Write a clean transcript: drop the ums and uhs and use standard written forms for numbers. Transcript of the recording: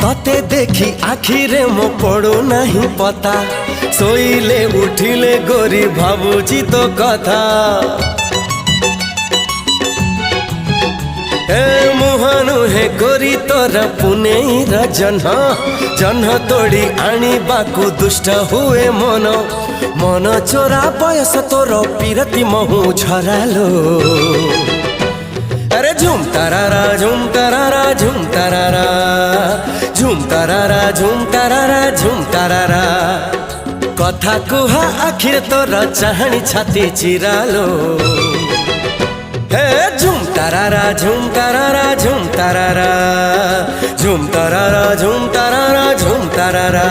तते देखी आखिरे मो पड़ू नहीं पता सोईले उठिले गोरी भाबुची तो कथा ए मुहानु हे गोरी तोर पुनेर जन्ह जन्ह तोड़ी आनी बाकू दुष्ट हुए मन मन चोरा बयस तोर पीरती महु झरालो अरे झुम तारारा झुम तारारा झुम तारारा झुम तारारा झुम तारारा झुम तारारा कथा कुहा आखिर तोर चाहनी छाती चिरालो हे झुम तारारा झुम तारारा झुम तारारा झुम तारारा झुम तारारा झुम तारारा।